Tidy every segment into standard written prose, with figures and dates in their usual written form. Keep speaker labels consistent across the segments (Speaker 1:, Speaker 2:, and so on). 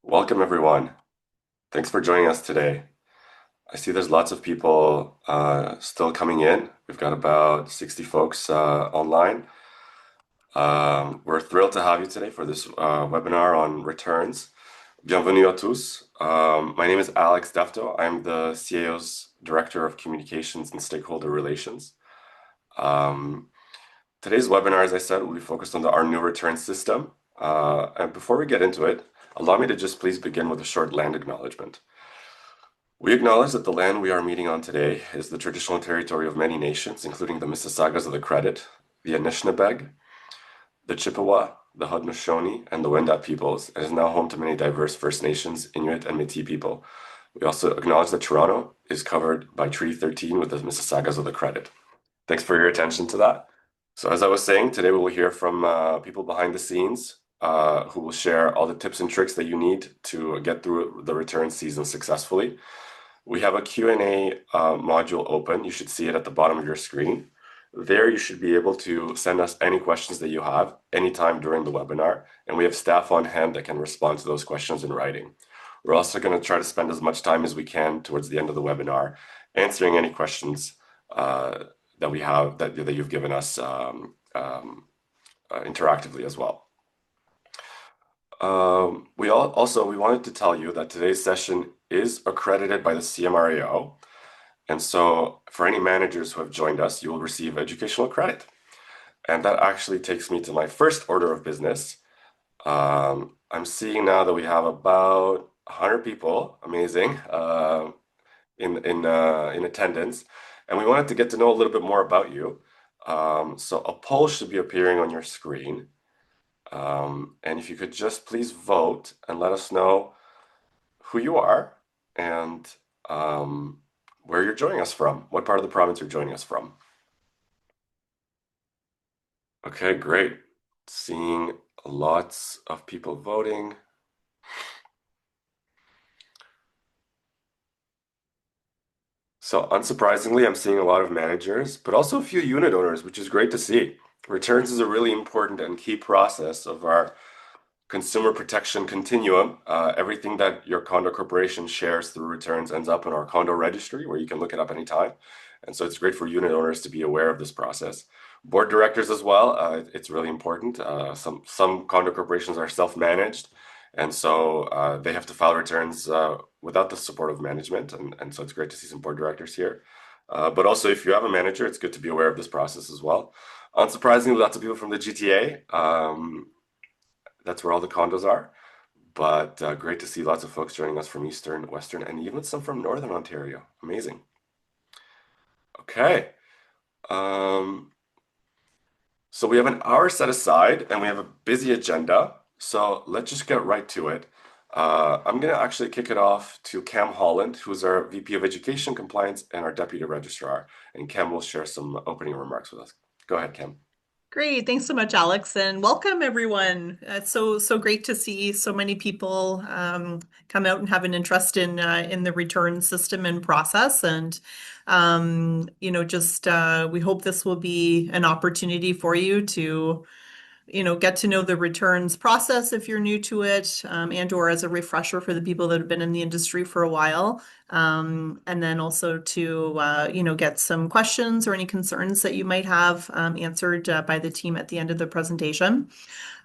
Speaker 1: Welcome, everyone. Thanks for joining us today. I see there's lots of people still coming in. We've got about 60 folks online. We're thrilled to have you today for this webinar on returns. Bienvenue à tous. My name is Alex Defto. I'm the CAO's Director of Communications and Stakeholder Relations. Today's webinar, as I said, will be focused on our new return system. And before we get into it, allow me to just please begin with a short land acknowledgement. We acknowledge that the land we are meeting on today is the traditional territory of many nations, including the Mississaugas of the Credit, the Anishinaabeg, the Chippewa, the Haudenosaunee, and the Wendat peoples, and is now home to many diverse First Nations, Inuit, and Métis people. We also acknowledge that Toronto is covered by Treaty 13 with the Mississaugas of the Credit. Thanks for your attention to that. So as I was saying, today we will hear from people behind the scenes who will share all the tips and tricks that you need to get through the return season successfully. We have a Q&A module open. You should see it at the bottom of your screen. There you should be able to send us any questions that you have anytime during the webinar, and we have staff on hand that can respond to those questions in writing. We're also going to try to spend as much time as we can towards the end of the webinar answering any questions that we have that you've given us interactively as well. We wanted to tell you that today's session is accredited by the CMRAO, and so for any managers who have joined us, you will receive educational credit. And that actually takes me to my first order of business. I'm seeing now that we have about 100 people, amazing, in attendance, and we wanted to get to know a little bit more about you. So a poll should be appearing on your screen. And if you could just please vote and let us know who you are and where you're joining us from, what part of the province you're joining us from. Okay, great. Seeing lots of people voting. So unsurprisingly, I'm seeing a lot of managers, but also a few unit owners, which is great to see. Returns is a really important and key process of our consumer protection continuum. Everything that your condo corporation shares through returns ends up in our condo registry where you can look it up anytime. And so it's great for unit owners to be aware of this process. Board directors as well, it's really important. Some condo corporations are self-managed, and so they have to file returns without the support of management. And so it's great to see some board directors here. But also, if you have a manager, it's good to be aware of this process as well. Unsurprisingly, lots of people from the GTA. That's where all the condos are. But great to see lots of folks joining us from Eastern, Western, and even some from Northern Ontario. Amazing. Okay. So we have an hour set aside and we have a busy agenda. So let's just get right to it. I'm going to actually kick it off to Cam Holland, who's our VP of Education Compliance and our Deputy Registrar. And Cam will share some opening remarks with us. Go ahead, Cam.
Speaker 2: Great. Thanks so much, Alex, and welcome everyone. It's so great to see so many people come out and have an interest in the return system and process. And just we hope this will be an opportunity for you to get to know the returns process if you're new to it, and or as a refresher for the people that have been in the industry for a while. And then also to, get some questions or any concerns that you might have answered by the team at the end of the presentation.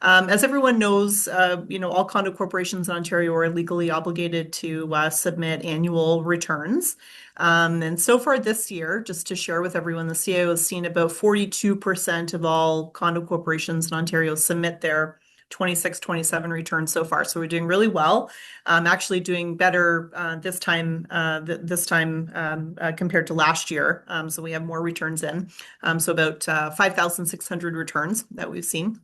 Speaker 2: As everyone knows, all condo corporations in Ontario are legally obligated to submit annual returns. And so far this year, just to share with everyone, the CAO has seen about 42% of all condo corporations in Ontario submit their 26-27 returns so far. So we're doing really well. Actually doing better this time compared to last year. So we have more returns in. So about 5,600 returns that we've seen.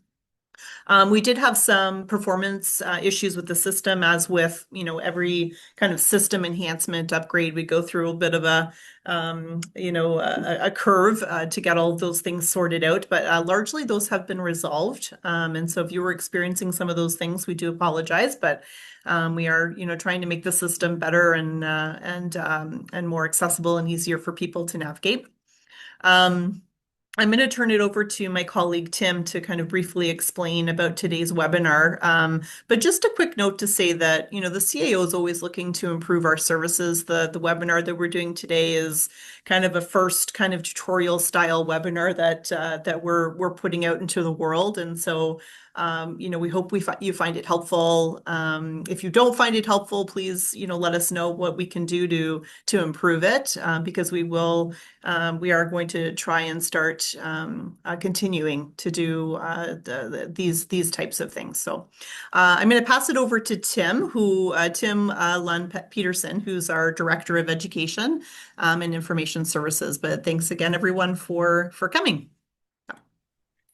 Speaker 2: We did have some performance issues with the system, as with every kind of system enhancement upgrade. We go through a bit of a curve to get all of those things sorted out, but largely those have been resolved. And so if you were experiencing some of those things, we do apologize, but we are trying to make the system better and more accessible and easier for people to navigate. I'm going to turn it over to my colleague Tim to kind of briefly explain about today's webinar. But just a quick note to say that, the CAO is always looking to improve our services. The webinar that we're doing today is kind of a first kind of tutorial style webinar that we're putting out into the world. And so, we hope you find it helpful. If you don't find it helpful, please, let us know what we can do to improve it, because we are going to try and start continuing to do these types of things. So I'm going to pass it over to Tim Lund Peterson, who's our Director of Education and Information Services. But thanks again, everyone, for coming.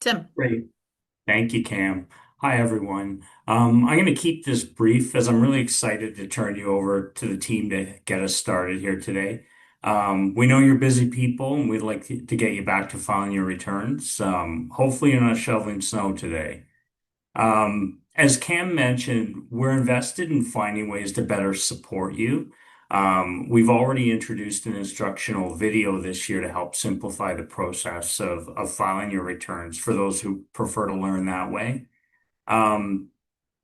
Speaker 2: Tim.
Speaker 3: Great. Thank you, Cam. Hi, everyone. I'm going to keep this brief as I'm really excited to turn you over to the team to get us started here today. We know you're busy people and we'd like to get you back to filing your returns. Hopefully, you're not shoveling snow today. As Cam mentioned, we're invested in finding ways to better support you. We've already introduced an instructional video this year to help simplify the process of filing your returns for those who prefer to learn that way. Um,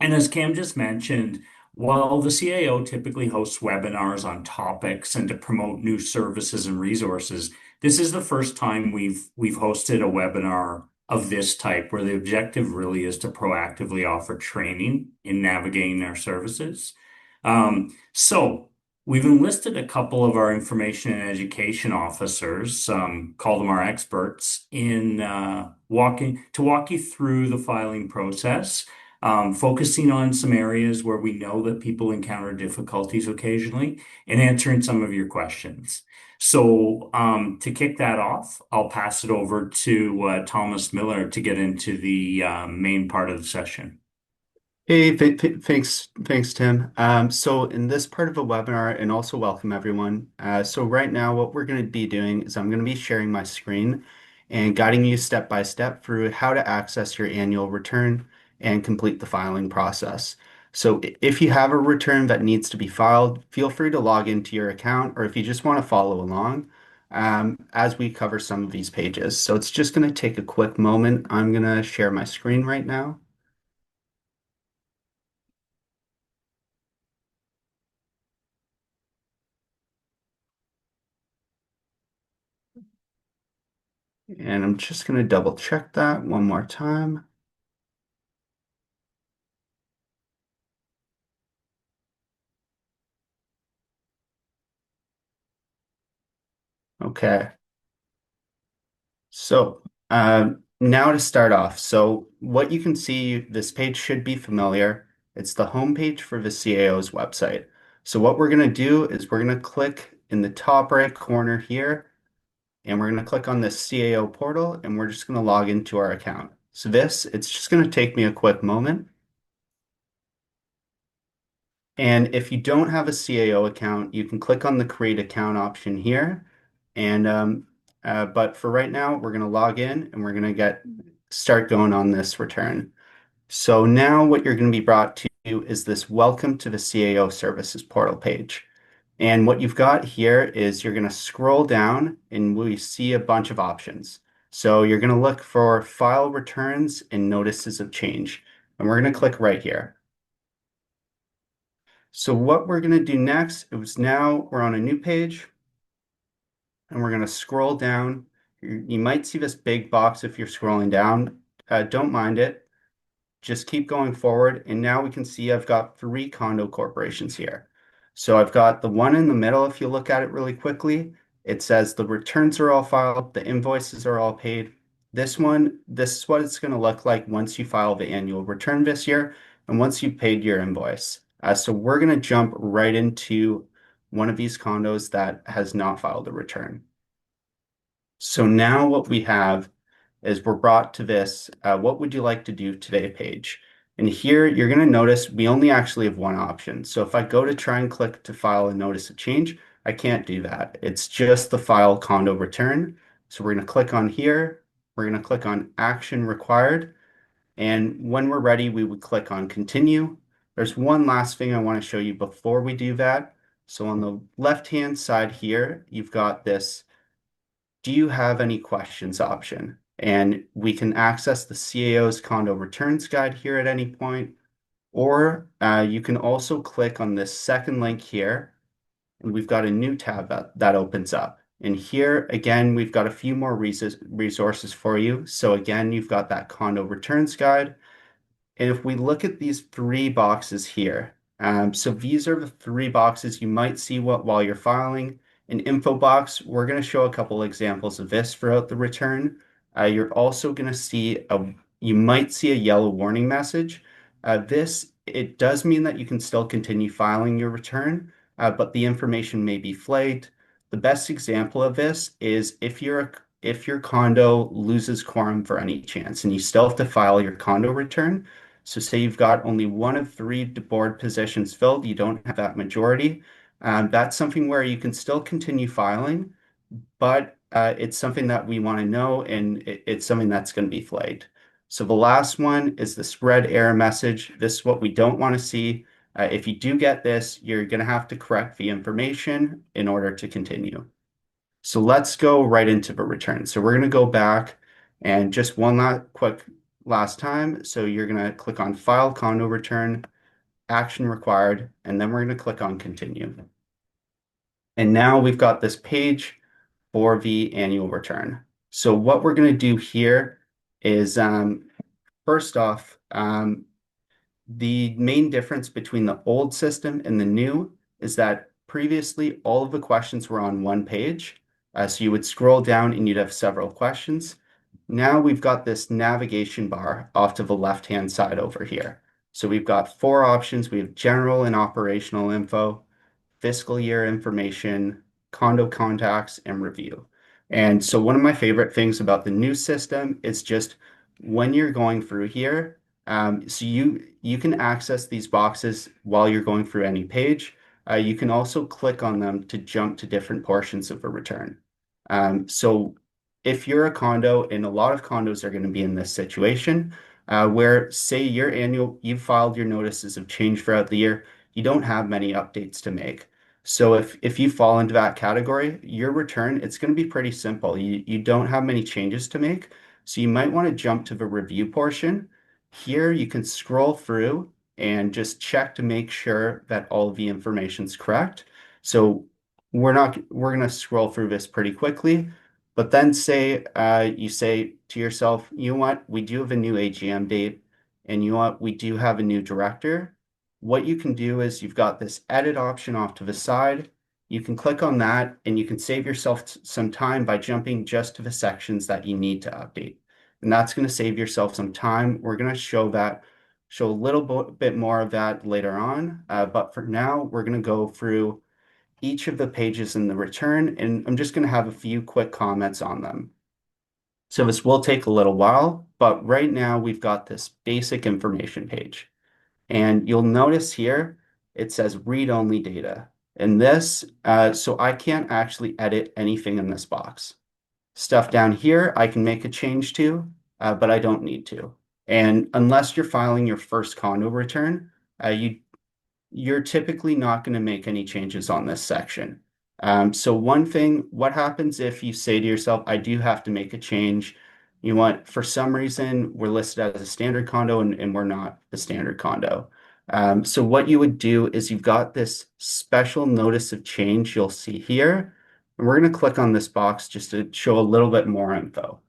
Speaker 3: and as Cam just mentioned, while the CAO typically hosts webinars on topics and to promote new services and resources, this is the first time we've hosted a webinar of this type where the objective really is to proactively offer training in navigating our services. So we've enlisted a couple of our information and education officers, call them our experts, in walk you through the filing process, focusing on some areas where we know that people encounter difficulties occasionally, and answering some of your questions. So, to kick that off, I'll pass it over to Thomas Miller to get into the main part of the session.
Speaker 4: Hey, thanks, Tim. So in this part of the webinar, and also welcome everyone. So right now, what we're going to be doing is I'm going to be sharing my screen and guiding you step by step through how to access your annual return and complete the filing process. So if you have a return that needs to be filed, feel free to log into your account, or if you just want to follow along, as we cover some of these pages. So it's just going to take a quick moment. I'm going to share my screen right now. And I'm just going to double check that one more time. Okay. So now to start off. So what you can see, this page should be familiar. It's the homepage for the CAO's website. So what we're going to do is we're going to click in the top right corner here, and we're going to click on this CAO portal, and we're just going to log into our account. So it's just going to take me a quick moment. And if you don't have a CAO account, you can click on the create account option here. And but for right now, we're going to log in and we're going to start going on this return. So now what you're going to be brought to is this welcome to the CAO services portal page. And what you've got here is you're going to scroll down and we see a bunch of options. So you're going to look for file returns and notices of change. And we're going to click right here. So what we're going to do next is now we're on a new page and we're going to scroll down. You might see this big box if you're scrolling down. Don't mind it. Just keep going forward. And now we can see I've got 3 condo corporations here. So I've got the one in the middle. If you look at it really quickly, it says the returns are all filed, the invoices are all paid. This is what it's going to look like once you file the annual return this year and once you've paid your invoice. So we're going to jump right into one of these condos that has not filed a return. So now what we have is we're brought to this, what would you like to do today page? And here you're going to notice we only actually have one option. So if I go to try and click to file a notice of change, I can't do that. It's just the file condo return. So we're going to click on here. We're going to click on action required. And when we're ready, we would click on continue. There's one last thing I want to show you before we do that. So on the left-hand side here, you've got this do you have any questions option. And we can access the CAO's condo returns guide here at any point, or you can also click on this second link here, and we've got a new tab that opens up. And here, again, we've got a few more resources for you. So again, you've got that condo returns guide. And if we look at these three boxes here, so these are the three boxes you might see while you're filing. An info box, we're going to show a couple examples of this throughout the return. You're also going to see you might see a yellow warning message. It does mean that you can still continue filing your return, but the information may be flagged. The best example of this is if your condo loses quorum for any chance and you still have to file your condo return. So say you've got only one of three board positions filled, you don't have that majority. That's something where you can still continue filing, but it's something that we want to know, and it's something that's going to be flagged. So the last one is this red error message. This is what we don't want to see. If you do get this, you're going to have to correct the information in order to continue. So let's go right into the return. So we're going to go back and just one last time. So you're going to click on File Condo Return, Action Required, and then we're going to click on Continue. And now we've got this page for the annual return. So what we're going to do here is first off, the main difference between the old system and the new is that previously all of the questions were on one page. So you would scroll down and you'd have several questions. Now we've got this navigation bar off to the left-hand side over here. So we've got four options. We have general and operational info, fiscal year information, condo contacts, and review. And so one of my favorite things about the new system is just when you're going through here, so you can access these boxes while you're going through any page. You can also click on them to jump to different portions of a return. So if you're a condo, and a lot of condos are going to be in this situation, where say you've filed your notices of change throughout the year, you don't have many updates to make. So if you fall into that category, your return, it's going to be pretty simple. You don't have many changes to make. So you might want to jump to the review portion. Here you can scroll through and just check to make sure that all of the information is correct. So we're going to scroll through this pretty quickly, but then you say to yourself, you know what, we do have a new AGM date, and you know what, we do have a new director. What you can do is you've got this edit option off to the side. You can click on that and you can save yourself some time by jumping just to the sections that you need to update. And that's going to save yourself some time. We're going to show a little bit more of that later on. But for now, we're going to go through each of the pages in the return, and I'm just going to have a few quick comments on them. So this will take a little while, but right now we've got this basic information page. And you'll notice here, it says read-only data. And so I can't actually edit anything in this box. Stuff down here, I can make a change to, but I don't need to. And unless you're filing your first condo return, you're typically not going to make any changes on this section. So what happens if you say to yourself, I do have to make a change? You want, for some reason, we're listed as a standard condo and we're not a standard condo. So what you would do is you've got this special notice of change you'll see here. And we're going to click on this box just to show a little bit more info.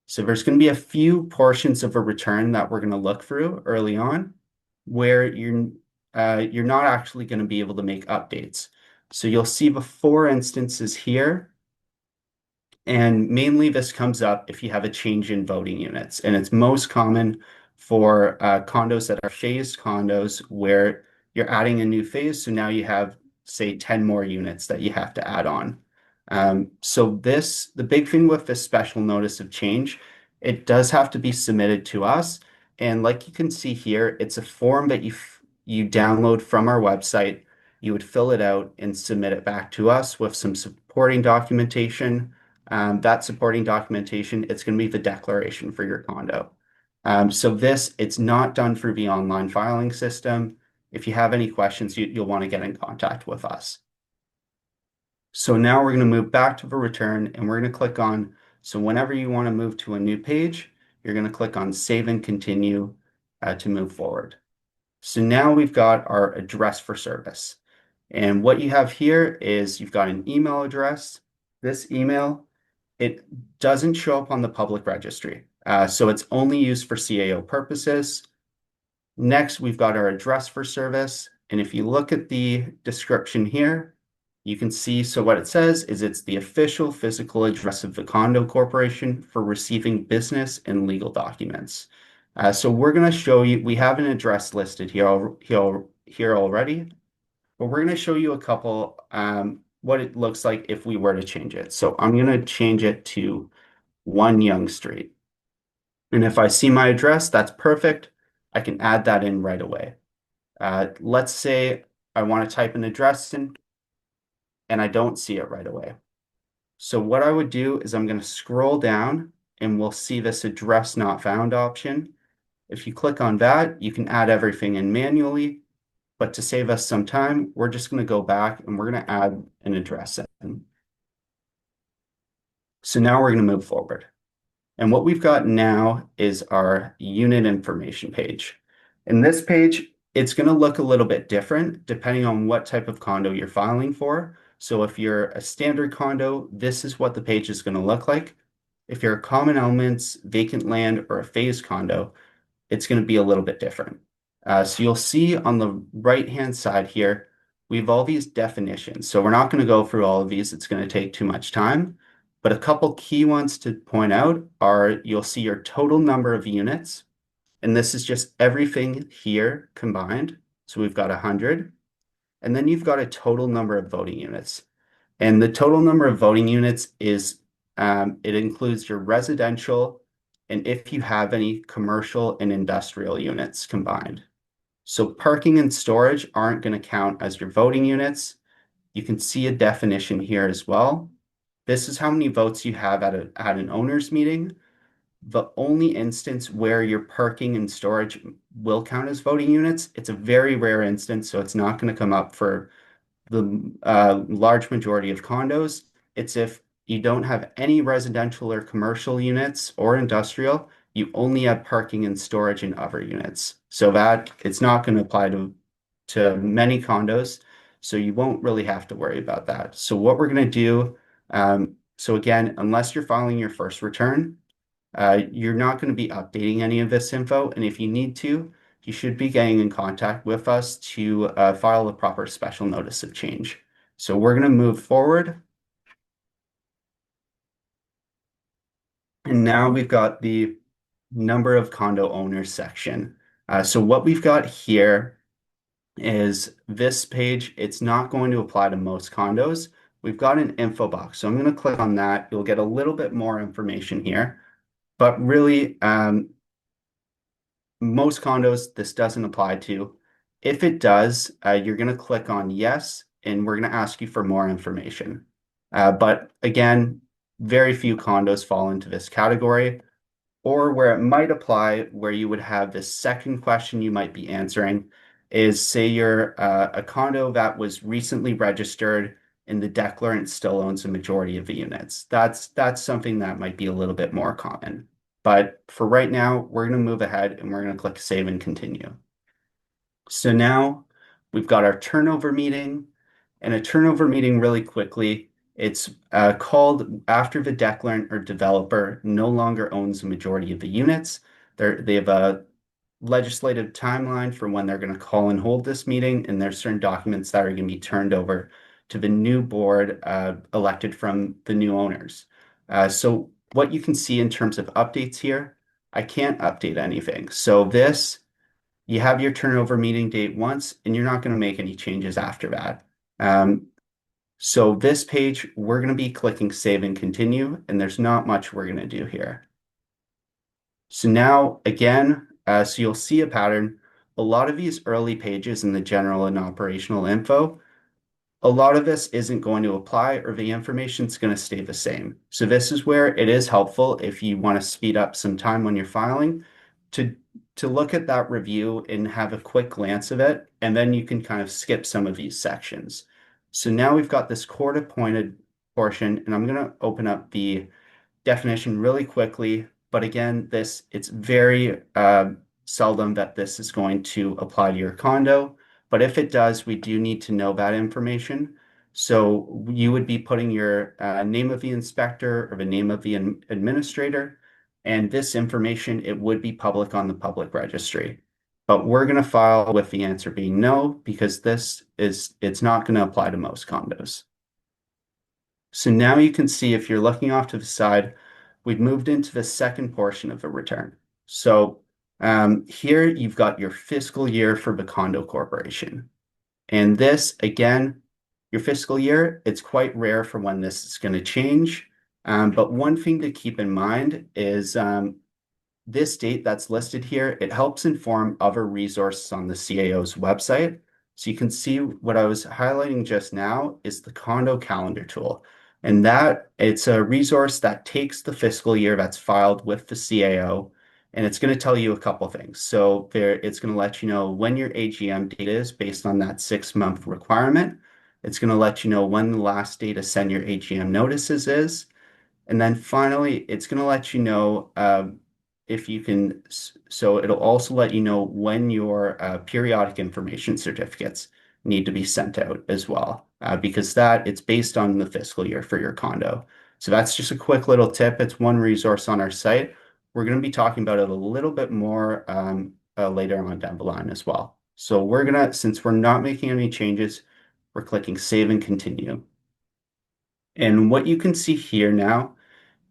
Speaker 4: So there's going to be a few portions of a return that we're going to look through early on where you're not actually going to be able to make updates. So you'll see the four instances here. And mainly this comes up if you have a change in voting units. And it's most common for condos that are phased condos where you're adding a new phase. So now you have, say, 10 more units that you have to add on. So the big thing with this special notice of change, it does have to be submitted to us. And like you can see here, it's a form that you download from our website. You would fill it out and submit it back to us with some supporting documentation. That supporting documentation, it's going to be the declaration for your condo. So it's not done through the online filing system. If you have any questions, you'll want to get in contact with us. So now we're going to move back to the return and we're going to click on, so whenever you want to move to a new page, you're going to click on Save and Continue to move forward. So now we've got our address for service. And what you have here is you've got an email address. This email, it doesn't show up on the public registry. So it's only used for CAO purposes. Next, we've got our address for service. And if you look at the description here, you can see, so what it says is it's the official physical address of the condo corporation for receiving business and legal documents. So we're going to show you, we have an address listed here already, but we're going to show you a couple, what it looks like if we were to change it. So I'm going to change it to 1 Young Street. And if I see my address, that's perfect. I can add that in right away. Let's say I want to type an address in and I don't see it right away. So what I would do is I'm going to scroll down and we'll see this address not found option. If you click on that, you can add everything in manually, but to save us some time, we're just going to go back and we're going to add an address in. So now we're going to move forward. And what we've got now is our unit information page. In this page, it's going to look a little bit different depending on what type of condo you're filing for. So if you're a standard condo, this is what the page is going to look like. If you're a common elements, vacant land, or a phase condo, it's going to be a little bit different. So you'll see on the right-hand side here, we have all these definitions. So we're not going to go through all of these. It's going to take too much time. But a couple key ones to point out are you'll see your total number of units. And this is just everything here combined. So we've got 100. And then you've got a total number of voting units. And the total number of voting units is, it includes your residential and if you have any commercial and industrial units combined. So parking and storage aren't going to count as your voting units. You can see a definition here as well. This is how many votes you have at an owner's meeting. The only instance where your parking and storage will count as voting units, it's a very rare instance, so it's not going to come up for the large majority of condos. It's if you don't have any residential or commercial units or industrial, you only have parking and storage in other units. So that it's not going to apply to many condos. So you won't really have to worry about that. So what we're going to do, so again, unless you're filing your first return, you're not going to be updating any of this info. And if you need to, you should be getting in contact with us to file a proper special notice of change. So we're going to move forward. And now we've got the number of condo owners section. So what we've got here is this page. It's not going to apply to most condos. We've got an info box. So I'm going to click on that. You'll get a little bit more information here. But really, most condos, this doesn't apply to. If it does, you're going to click on yes, and we're going to ask you for more information. But again, very few condos fall into this category. Or where it might apply, where you would have this second question you might be answering is, say you're a condo that was recently registered and the declarant still owns a majority of the units. That's something that might be a little bit more common. But for right now, we're going to move ahead and we're going to click Save and Continue. So now we've got our turnover meeting, and a turnover meeting really quickly. It's called after the declarant or developer no longer owns the majority of the units. They have a legislative timeline for when they're going to call and hold this meeting, and there's certain documents that are going to be turned over to the new board elected from the new owners. So what you can see in terms of updates here, I can't update anything. So this, you have your turnover meeting date once, and you're not going to make any changes after that. So this page, we're going to be clicking Save and Continue, and there's not much we're going to do here. So now, again, so you'll see a pattern. A lot of these early pages in the general and operational info, a lot of this isn't going to apply or the information is going to stay the same. So this is where it is helpful if you want to speed up some time when you're filing to look at that review and have a quick glance of it, and then you can kind of skip some of these sections. So now we've got this court-appointed portion, and I'm going to open up the definition really quickly. But again, it's very seldom that this is going to apply to your condo. But if it does, we do need to know that information. So you would be putting your name of the inspector or the name of the administrator. And this information, it would be public on the public registry. But we're going to file with the answer being no, because it's not going to apply to most condos. So now you can see if you're looking off to the side, we've moved into the second portion of the return. So here you've got your fiscal year for the condo corporation. And this, again, your fiscal year, it's quite rare for when this is going to change. But one thing to keep in mind is this date that's listed here, it helps inform other resources on the CAO's website. So you can see what I was highlighting just now is the condo calendar tool. And that it's a resource that takes the fiscal year that's filed with the CAO, and it's going to tell you a couple things. So it's going to let you know when your AGM date is based on that 6-month requirement. It's going to let you know when the last day to send your AGM notices is. And then finally, it's going to let you know if you can, so it'll also let you know when your periodic information certificates need to be sent out as well, because it's based on the fiscal year for your condo. So that's just a quick little tip. It's one resource on our site. We're going to be talking about it a little bit more later on down the line as well. So since we're not making any changes, we're clicking Save and Continue. And what you can see here now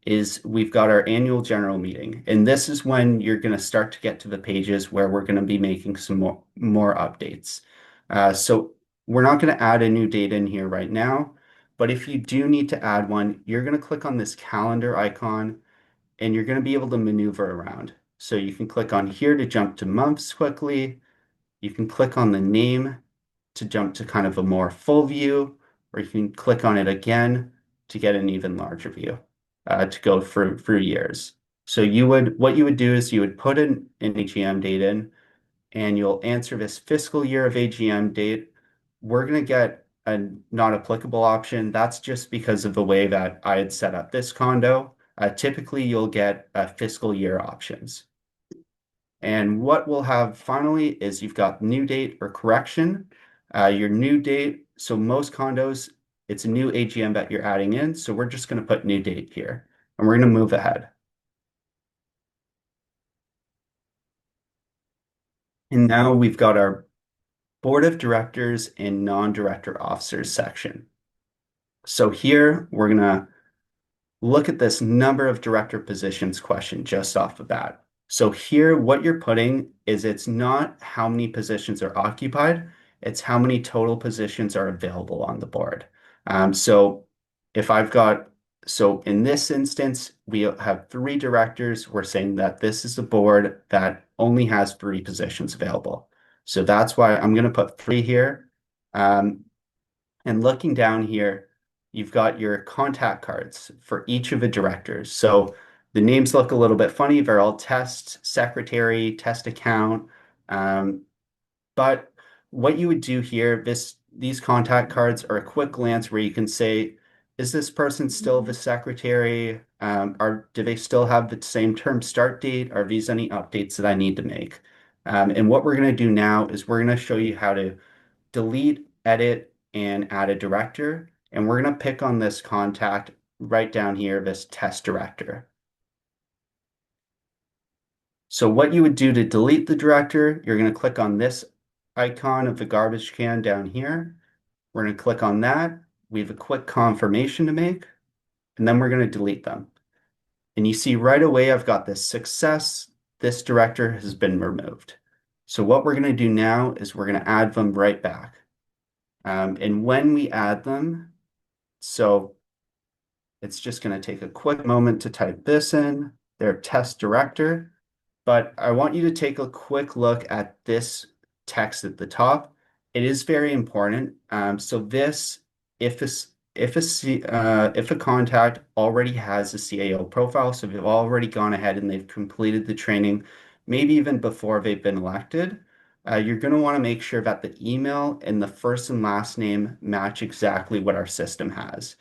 Speaker 4: is we've got our annual general meeting. And this is when you're going to start to get to the pages where we're going to be making some more updates. So we're not going to add a new date in here right now, but if you do need to add one, you're going to click on this calendar icon and you're going to be able to maneuver around. So you can click on here to jump to months quickly. You can click on the name to jump to kind of a more full view, or you can click on it again to get an even larger view to go through years. So what you would do is you would put an AGM date in, and you'll answer this fiscal year of AGM date. We're going to get a not applicable option. That's just because of the way that I had set up this condo. Typically, you'll get fiscal year options. And what we'll have finally is you've got new date or correction. Your new date, so most condos, it's a new AGM that you're adding in. So we're just going to put new date here and we're going to move ahead. And now we've got our board of directors and non-director officers section. So here we're going to look at this number of director positions question just off the bat. So here, what you're putting is it's not how many positions are occupied, it's how many total positions are available on the board. So in this instance, we have 3 directors. We're saying that this is a board that only has 3 positions available. So that's why I'm going to put 3 here. And looking down here, you've got your contact cards for each of the directors. So the names look a little bit funny. They're all test secretary, test account. But what you would do here, these contact cards are a quick glance where you can say, is this person still the secretary? Do they still have the same term start date? Are these any updates that I need to make? And what we're going to do now is we're going to show you how to delete, edit, and add a director. And we're going to pick on this contact right down here, this test director. So what you would do to delete the director, you're going to click on this icon of the garbage can down here. We're going to click on that. We have a quick confirmation to make, and then we're going to delete them. And you see right away, I've got this success. This director has been removed. So what we're going to do now is we're going to add them right back. And when we add them, so it's just going to take a quick moment to type this in, their test director. But I want you to take a quick look at this text at the top. It is very important. So this, if a contact already has a CAO profile, so they've already gone ahead and they've completed the training, maybe even before they've been elected, you're going to want to make sure that the email and the first and last name match exactly what our system has.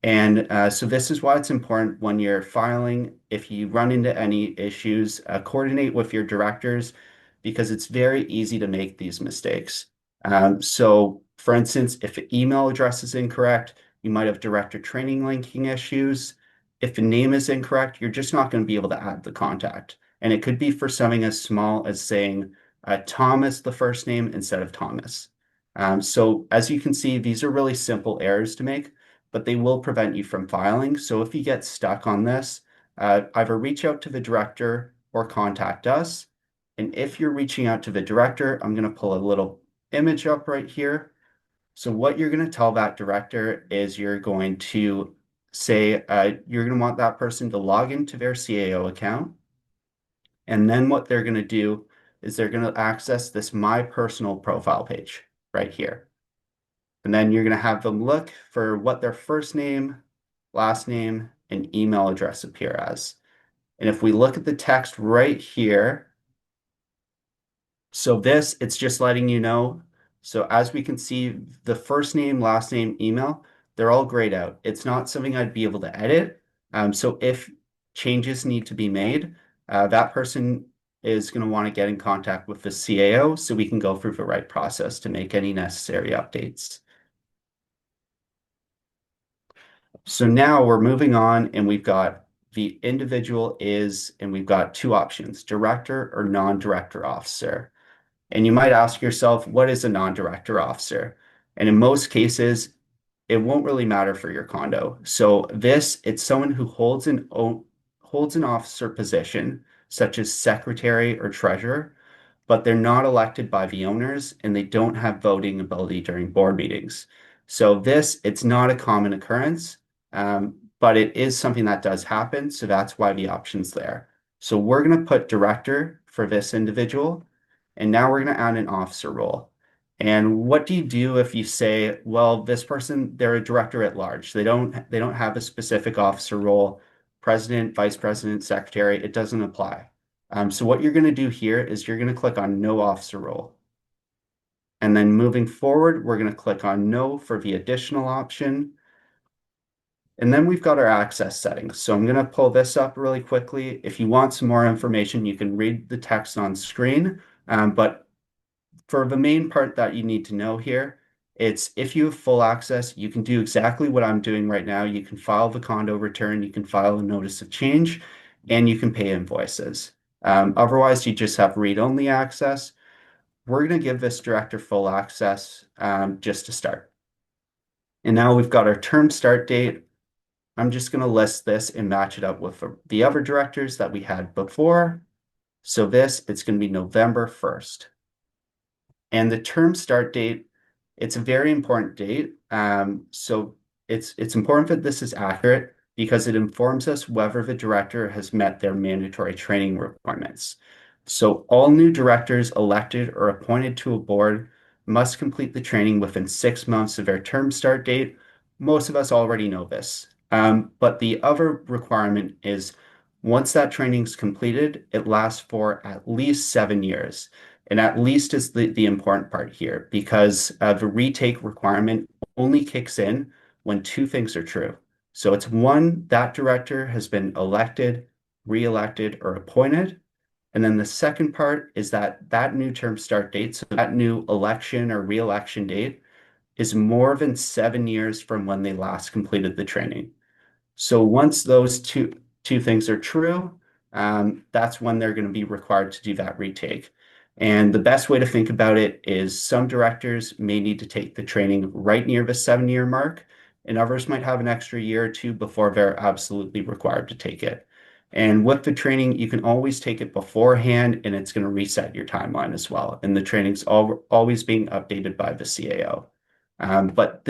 Speaker 4: And so this is why it's important when you're filing, if you run into any issues, coordinate with your directors because it's very easy to make these mistakes. So for instance, if an email address is incorrect, you might have director training linking issues. If the name is incorrect, you're just not going to be able to add the contact. And it could be for something as small as saying Tom as the first name instead of Thomas. So as you can see, these are really simple errors to make, but they will prevent you from filing. So if you get stuck on this, either reach out to the director or contact us. And if you're reaching out to the director, I'm going to pull a little image up right here. So what you're going to tell that director is you're going to say you're going to want that person to log into their CAO account. And then what they're going to do is they're going to access this My Personal Profile page right here. And then you're going to have them look for what their first name, last name, and email address appear as. And if we look at the text right here, so this, it's just letting you know. So as we can see, the first name, last name, email, they're all grayed out. It's not something I'd be able to edit. So if changes need to be made, that person is going to want to get in contact with the CAO so we can go through the right process to make any necessary updates. So now we're moving on and we've got the individual is, and we've got two options, director or non-director officer. And you might ask yourself, what is a non-director officer? And in most cases, it won't really matter for your condo. So it's someone who holds an officer position, such as secretary or treasurer, but they're not elected by the owners and they don't have voting ability during board meetings. So it's not a common occurrence, but it is something that does happen. So that's why the option's there. So we're going to put director for this individual, and now we're going to add an officer role. And what do you do if you say, well, this person, they're a director at large. They don't have a specific officer role, president, vice president, secretary, it doesn't apply. So what you're going to do here is you're going to click on no officer role. And then moving forward, we're going to click on no for the additional option. And then we've got our access settings. So I'm going to pull this up really quickly. If you want some more information, you can read the text on screen. But for the main part that you need to know here, it's if you have full access, you can do exactly what I'm doing right now. You can file the condo return, you can file a notice of change, and you can pay invoices. Otherwise, you just have read-only access. We're going to give this director full access just to start. And now we've got our term start date. I'm just going to list this and match it up with the other directors that we had before. So it's going to be November 1st. And the term start date, it's a very important date. So it's important that this is accurate because it informs us whether the director has met their mandatory training requirements. So all new directors elected or appointed to a board must complete the training within 6 months of their term start date. Most of us already know this. But the other requirement is once that training is completed, it lasts for at least 7 years. And at least is the important part here because the retake requirement only kicks in when two things are true. So it's one, that director has been elected, re-elected, or appointed. And then the second part is that new term start date, so that new election or re-election date is more than 7 years from when they last completed the training. So once those two things are true, that's when they're going to be required to do that retake. And the best way to think about it is some directors may need to take the training right near the 7-year mark, and others might have an extra year or two before they're absolutely required to take it. And with the training, you can always take it beforehand, and it's going to reset your timeline as well. And the training's always being updated by the CAO. But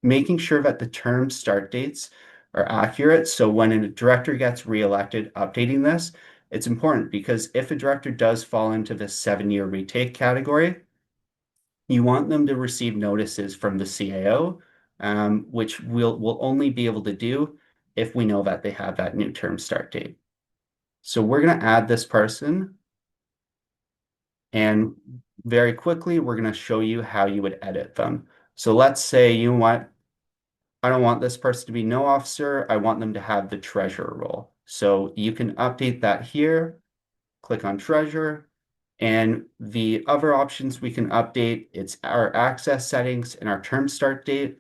Speaker 4: making sure that the term start dates are accurate. So when a director gets reelected, updating this, it's important because if a director does fall into the 7-year retake category, you want them to receive notices from the CAO, which we'll only be able to do if we know that they have that new term start date. So we're going to add this person. And very quickly, we're going to show you how you would edit them. So let's say, you know what, I don't want this person to be no officer. I want them to have the treasurer role. So you can update that here, click on treasurer, and the other options we can update, it's our access settings and our term start date.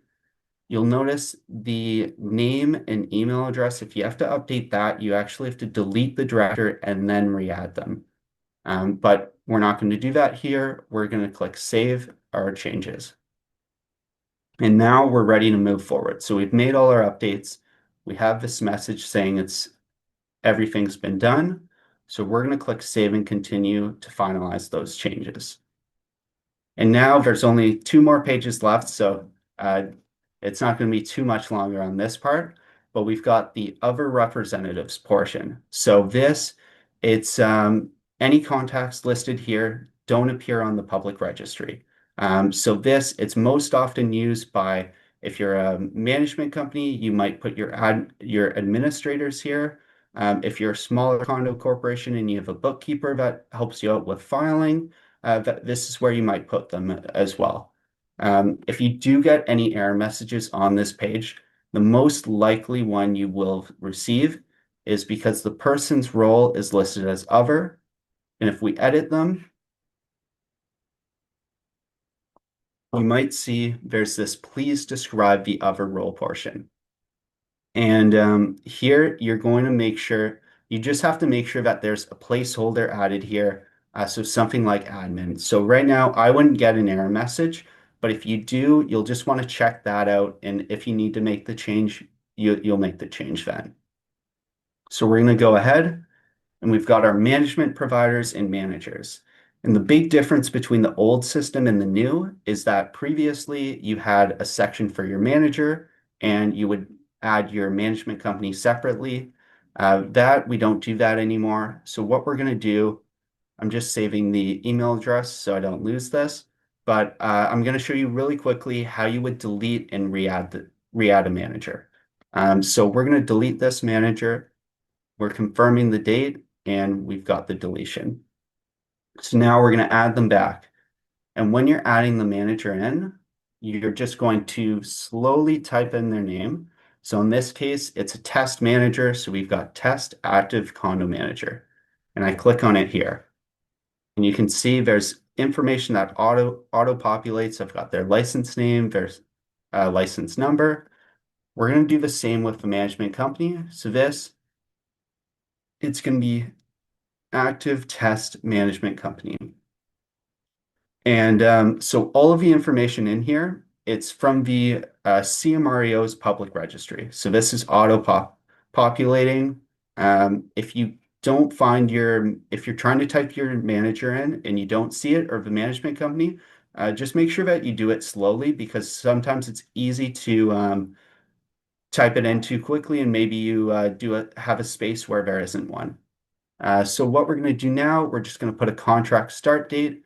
Speaker 4: You'll notice the name and email address. If you have to update that, you actually have to delete the director and then re-add them. But we're not going to do that here. We're going to click Save our changes. And now we're ready to move forward. So we've made all our updates. We have this message saying everything's been done. So we're going to click Save and Continue to finalize those changes. And now there's only 2 more pages left, so it's not going to be too much longer on this part, but we've got the other representatives portion. So it's any contacts listed here don't appear on the public registry. So it's most often used by, if you're a management company, you might put your administrators here. If you're a smaller condo corporation and you have a bookkeeper that helps you out with filing, this is where you might put them as well. If you do get any error messages on this page, the most likely one you will receive is because the person's role is listed as other. And if we edit them, we might see there's this please describe the other role portion. And here you're going to make sure, you just have to make sure that there's a placeholder added here. So something like admin. So right now I wouldn't get an error message, but if you do, you'll just want to check that out. And if you need to make the change, you'll make the change then. So we're going to go ahead and we've got our management providers and managers. And the big difference between the old system and the new is that previously you had a section for your manager and you would add your management company separately. We don't do that anymore. So what we're going to do, I'm just saving the email address so I don't lose this, but I'm going to show you really quickly how you would delete and re-add a manager. So we're going to delete this manager. We're confirming the date and we've got the deletion. So now we're going to add them back. And when you're adding the manager in, you're just going to slowly type in their name. So in this case, it's a test manager. So we've got test active condo manager. And I click on it here. And you can see there's information that auto populates. I've got their license name, their license number. We're going to do the same with the management company. So it's going to be active test management company. And so all of the information in here, it's from the CMREO's public registry. So this is populating. If you don't find if you're trying to type your manager in and you don't see it, or the management company, just make sure that you do it slowly, because sometimes it's easy to type it in too quickly and maybe you have a space where there isn't one. So what we're going to do now, we're just going to put a contract start date,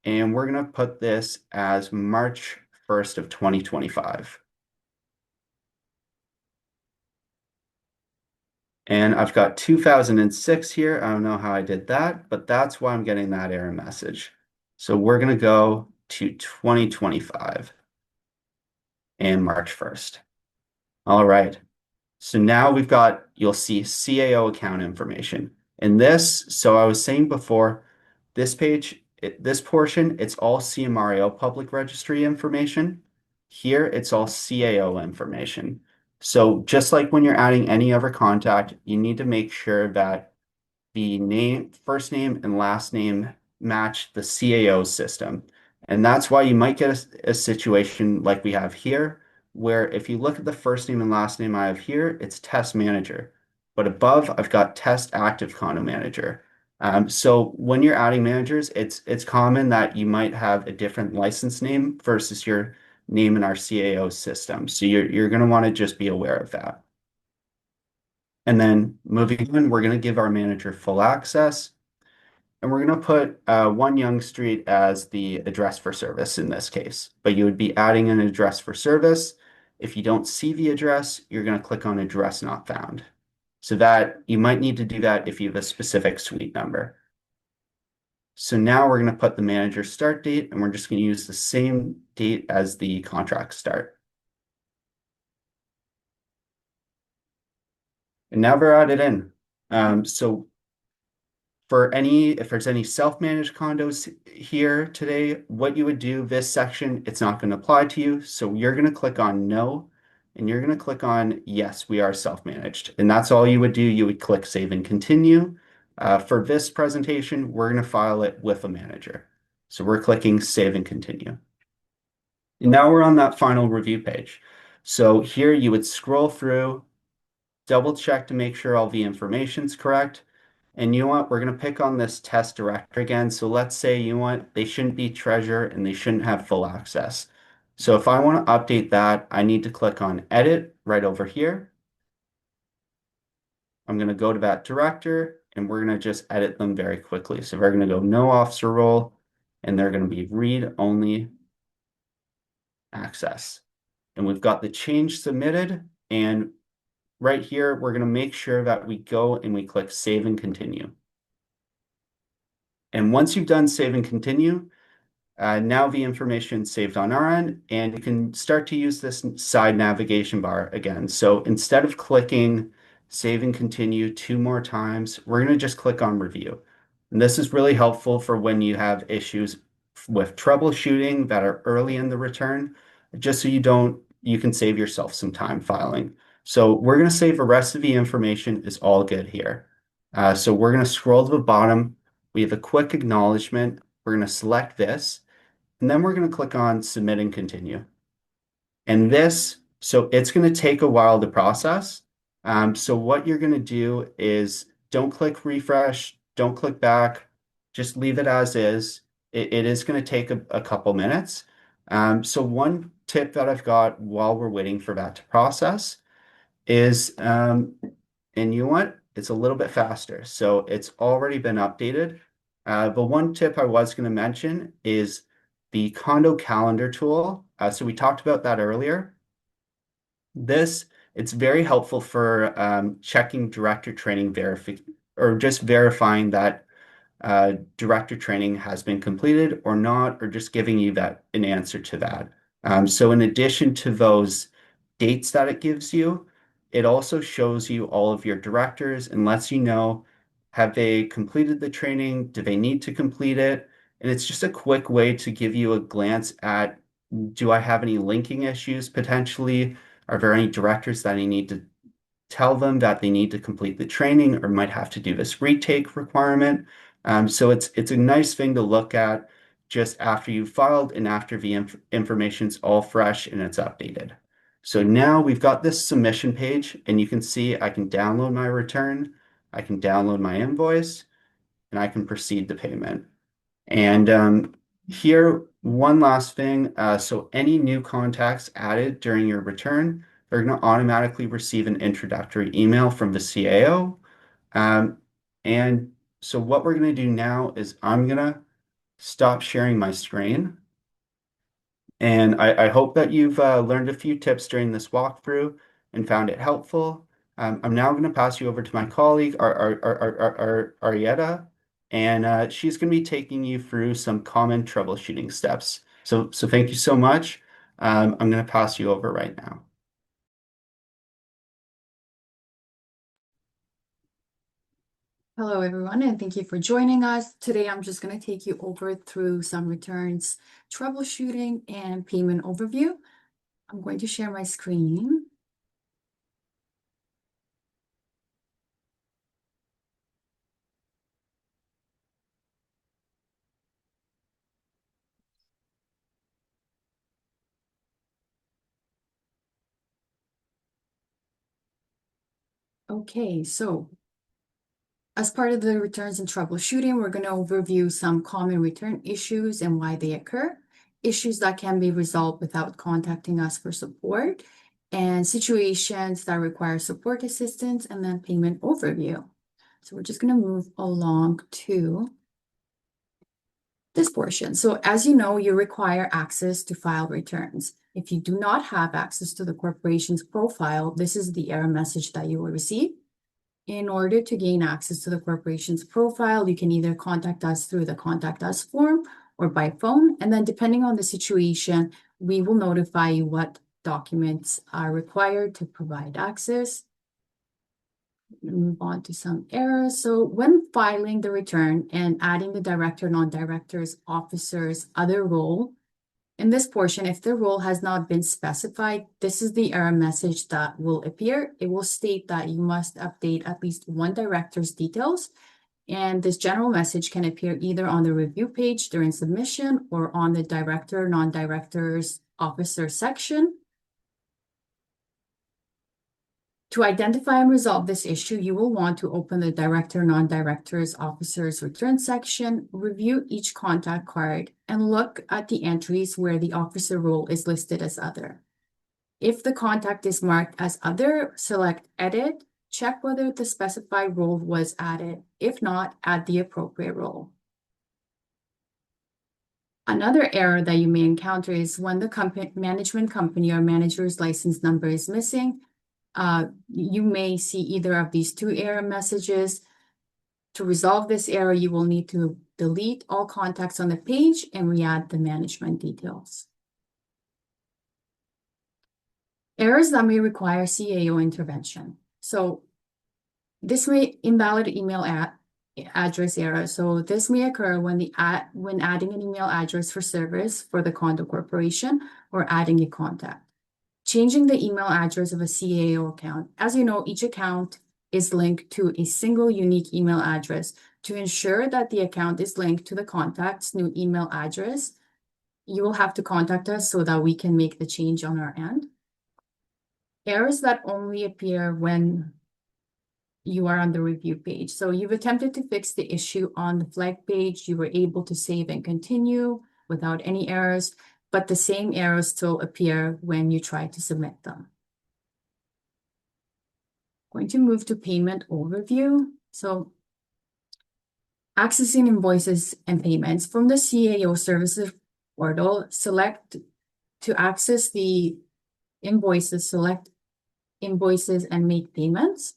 Speaker 4: and we're going to put this as March 1st of 2025. And I've got 2006 here. I don't know how I did that, but that's why I'm getting that error message. So we're going to go to 2025 and March 1st. All right. So now you'll see CAO account information. And so I was saying before, this page, this portion, it's all CMREO public registry information. Here, it's all CAO information. So just like when you're adding any other contact, you need to make sure that the first name and last name match the CAO system. And that's why you might get a situation like we have here, where if you look at the first name and last name I have here, it's test manager. But above, I've got test active condo manager. So when you're adding managers, it's common that you might have a different license name versus your name in our CAO system. So you're going to want to just be aware of that. And then moving on, we're going to give our manager full access. And we're going to put 1 Yonge Street as the address for service in this case. But you would be adding an address for service. If you don't see the address, you're going to click on address not found. So that you might need to do that if you have a specific suite number. So now we're going to put the manager start date, and we're just going to use the same date as the contract start. And now we're added in. So if there's any self-managed condos here today, what you would do, this section, it's not going to apply to you. So you're going to click on no, and you're going to click on yes, we are self-managed. And that's all you would do. You would click save and continue. For this presentation, we're going to file it with a manager. So we're clicking save and continue. And now we're on that final review page. So here you would scroll through, double check to make sure all the information's correct. And you know what? We're going to pick on this test director again. So let's say you want, they shouldn't be treasurer and they shouldn't have full access. So if I want to update that, I need to click on edit right over here. I'm going to go to that director and we're going to just edit them very quickly. So we're going to go no officer role and they're going to be read only access. And we've got the change submitted, and right here, we're going to make sure that we go and we click save and continue. And once you've done save and continue, now the information saved on our end, and you can start to use this side navigation bar again. So instead of clicking save and continue 2 more times, we're going to just click on review. And this is really helpful for when you have issues with troubleshooting that are early in the return, just so you can save yourself some time filing. So we're going to save the rest of the information is all good here. So we're going to scroll to the bottom. We have a quick acknowledgement. We're going to select this, and then we're going to click on submit and continue. And so it's going to take a while to process. So what you're going to do is don't click refresh, don't click back, just leave it as is. It is going to take a couple minutes. So one tip that I've got while we're waiting for that to process is, and you know what? It's a little bit faster. So it's already been updated. But one tip I was going to mention is the condo calendar tool. So we talked about that earlier. It's very helpful for checking director training or just verifying that director training has been completed or not, or just giving you an answer to that. So in addition to those dates that it gives you, it also shows you all of your directors and lets you know, have they completed the training? Do they need to complete it? And it's just a quick way to give you a glance at, do I have any linking issues potentially? Are there any directors that I need to tell them that they need to complete the training or might have to do this retake requirement? So it's a nice thing to look at just after you've filed and after the information's all fresh and it's updated. So now we've got this submission page, and you can see I can download my return, I can download my invoice, and I can proceed to payment. And here, one last thing. So any new contacts added during your return, they're going to automatically receive an introductory email from the CAO. And so what we're going to do now is I'm going to stop sharing my screen. And I hope that you've learned a few tips during this walkthrough and found it helpful. I'm now going to pass you over to my colleague, Arietta, and she's going to be taking you through some common troubleshooting steps. So thank you so much. I'm going to pass you over right now.
Speaker 5: Hello, everyone, and thank you for joining us. Today, I'm just going to take you over through some returns, troubleshooting, and payment overview. I'm going to share my screen. Okay, so as part of the returns and troubleshooting, we're going to overview some common return issues and why they occur, issues that can be resolved without contacting us for support, and situations that require support assistance, and then payment overview. So we're just going to move along to this portion. So as you know, you require access to file returns. If you do not have access to the corporation's profile, this is the error message that you will receive. In order to gain access to the corporation's profile, you can either contact us through the Contact Us form or by phone. And then depending on the situation, we will notify you what documents are required to provide access. Move on to some errors. So when filing the return and adding the director, non-directors, officers, other role, in this portion, if the role has not been specified, this is the error message that will appear. It will state that you must update at least one director's details. And this general message can appear either on the review page during submission or on the director, non-directors, officer section. To identify and resolve this issue, you will want to open the director, non-directors, officers return section, review each contact card, and look at the entries where the officer role is listed as other. If the contact is marked as other, select edit, check whether the specified role was added. If not, add the appropriate role. Another error that you may encounter is when the management company or manager's license number is missing. You may see either of these two error messages. To resolve this error, you will need to delete all contacts on the page and re-add the management details. Errors that may require CAO intervention. So this may invalid email address error. So this may occur when adding an email address for service for the condo corporation or adding a contact. Changing the email address of a CAO account. As you know, each account is linked to a single unique email address. To ensure that the account is linked to the contact's new email address, you will have to contact us so that we can make the change on our end. Errors that only appear when you are on the review page. So you've attempted to fix the issue on the flag page. You were able to save and continue without any errors, but the same errors still appear when you try to submit them. Going to move to payment overview. So accessing invoices and payments from the CAO services portal, select to access the invoices, select invoices and make payments.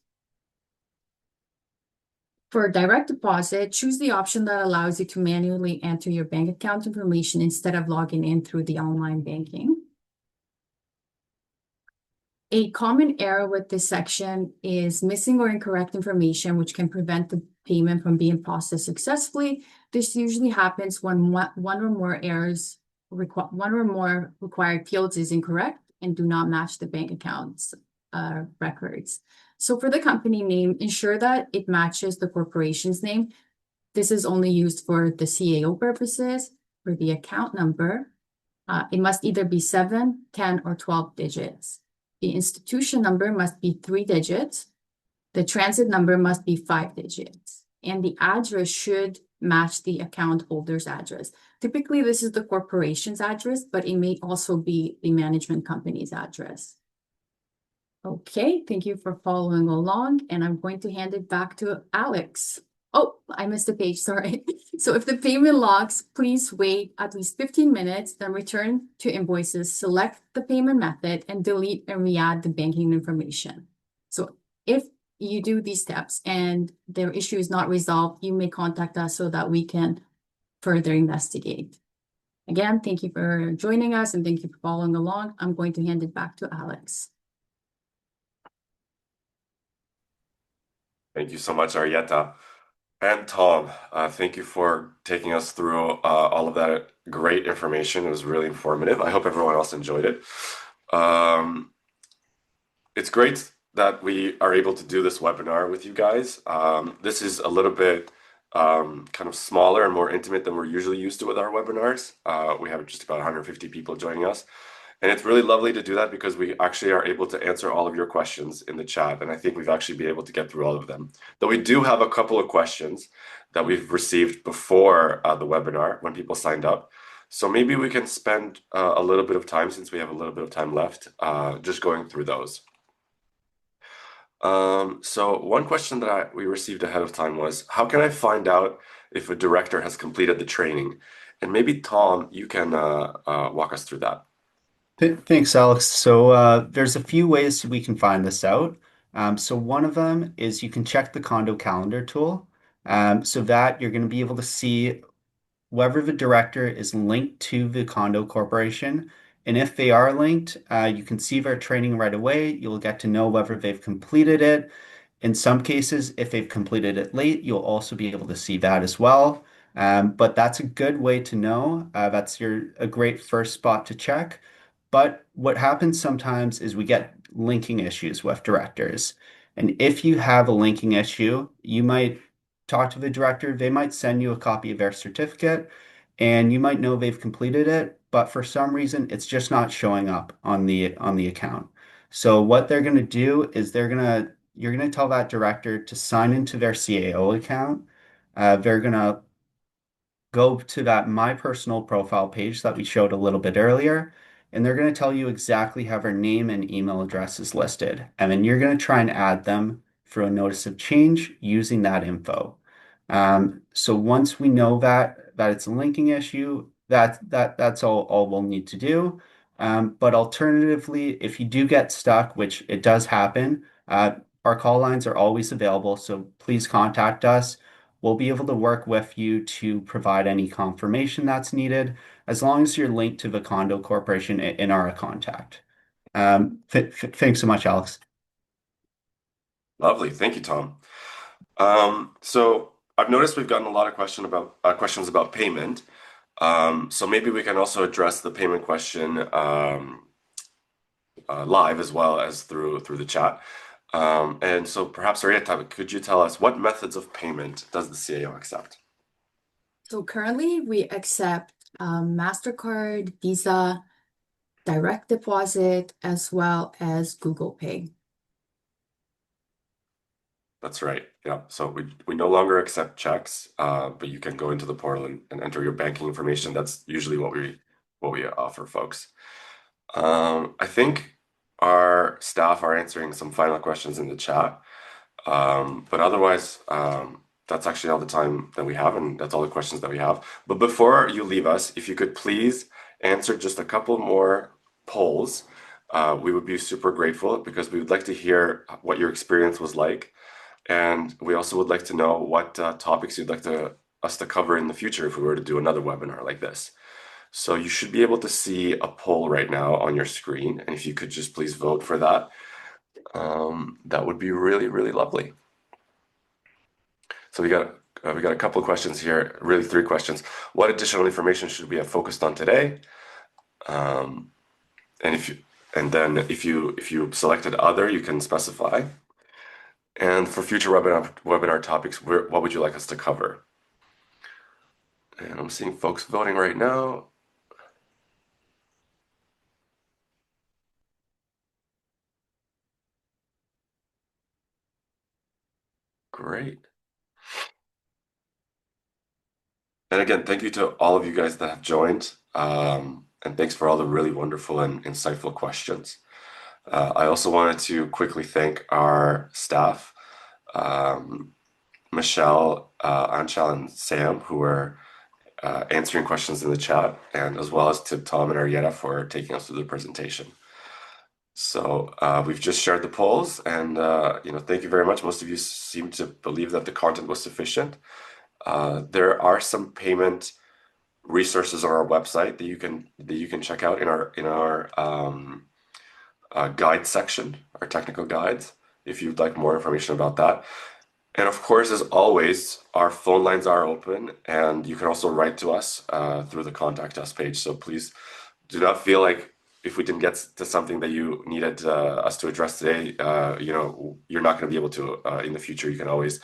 Speaker 5: For direct deposit, choose the option that allows you to manually enter your bank account information instead of logging in through the online banking. A common error with this section is missing or incorrect information, which can prevent the payment from being processed successfully. This usually happens when one or more required fields is incorrect and do not match the bank account's records. So for the company name, ensure that it matches the corporation's name. This is only used for the CAO purposes. For the account number, it must either be 7, 10, or 12 digits. The institution number must be 3 digits. The transit number must be 5 digits. And the address should match the account holder's address. Typically, this is the corporation's address, but it may also be the management company's address. Okay, thank you for following along, and I'm going to hand it back to Alex. Oh, I missed a page, sorry. So if the payment logs, please wait at least 15 minutes, then return to invoices, select the payment method, and delete and re-add the banking information. So if you do these steps and their issue is not resolved, you may contact us so that we can further investigate. Again, thank you for joining us and thank you for following along. I'm going to hand it back to Alex.
Speaker 1: Thank you so much, Arietta. And Tom, thank you for taking us through all of that great information. It was really informative. I hope everyone else enjoyed it. It's great that we are able to do this webinar with you guys. This is a little bit kind of smaller and more intimate than we're usually used to with our webinars. We have just about 150 people joining us. And it's really lovely to do that because we actually are able to answer all of your questions in the chat. And I think we've actually been able to get through all of them. Though we do have a couple of questions that we've received before the webinar when people signed up. So maybe we can spend a little bit of time, since we have a little bit of time left, just going through those. So one question that we received ahead of time was, how can I find out if a director has completed the training? And maybe Tom, you can walk us through that.
Speaker 4: Thanks, Alex. So there's a few ways we can find this out. So one of them is you can check the condo calendar tool, so that you're going to be able to see whether the director is linked to the condo corporation. And if they are linked, you can see their training right away. You'll get to know whether they've completed it. In some cases, if they've completed it late, you'll also be able to see that as well. But that's a good way to know. That's a great first spot to check. But what happens sometimes is we get linking issues with directors. And if you have a linking issue, you might talk to the director. They might send you a copy of their certificate, and you might know they've completed it, but for some reason, it's just not showing up on the account. So what they're going to do is you're going to tell that director to sign into their CAO account. They're going to go to that My Personal Profile page that we showed a little bit earlier, and they're going to tell you exactly how their name and email address is listed. And then you're going to try and add them through a notice of change using that info. So once we know that it's a linking issue, that's all we'll need to do. But alternatively, if you do get stuck, which it does happen, our call lines are always available, so please contact us. We'll be able to work with you to provide any confirmation that's needed, as long as you're linked to the condo corporation and are a contact. Thanks so much, Alex.
Speaker 1: Lovely. Thank you, Tom. So I've noticed we've gotten a lot of questions about payment. So maybe we can also address the payment question live as well as through the chat. And so perhaps, Arietta, could you tell us what methods of payment does the CAO accept?
Speaker 5: So currently we accept MasterCard, Visa, direct deposit, as well as Google Pay.
Speaker 1: That's right. Yeah. So we no longer accept checks, but you can go into the portal and enter your banking information. That's usually what we offer folks. I think our staff are answering some final questions in the chat. But otherwise, that's actually all the time that we have, and that's all the questions that we have. But before you leave us, if you could please answer just a couple more polls, we would be super grateful because we would like to hear what your experience was like. And we also would like to know what topics you'd like us to cover in the future if we were to do another webinar like this. So you should be able to see a poll right now on your screen. And if you could just please vote for that, that would be really, really lovely. So we got a couple of questions here, really 3 questions. What additional information should we have focused on today? And if you selected other, you can specify. And for future webinar topics, what would you like us to cover? And I'm seeing folks voting right now. Great. And again, thank you to all of you guys that have joined. And thanks for all the really wonderful and insightful questions. I also wanted to quickly thank our staff, Michelle, Anshal, and Sam, who are answering questions in the chat, and as well as to Tom and Arietta for taking us through the presentation. So we've just shared the polls, and thank you very much. Most of you seem to believe that the content was sufficient. There are some payment resources on our website that you can check out in our guide section, our technical guides, if you'd like more information about that. And of course, as always, our phone lines are open, and you can also write to us through the contact us page. So please do not feel like if we didn't get to something that you needed us to address today, you're not going to be able to in the future. You can always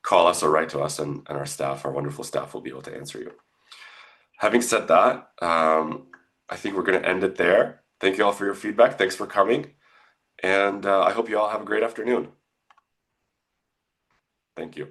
Speaker 1: call us or write to us, and our wonderful staff, will be able to answer you. Having said that, I think we're going to end it there. Thank you all for your feedback. Thanks for coming. And I hope you all have a great afternoon. Thank you.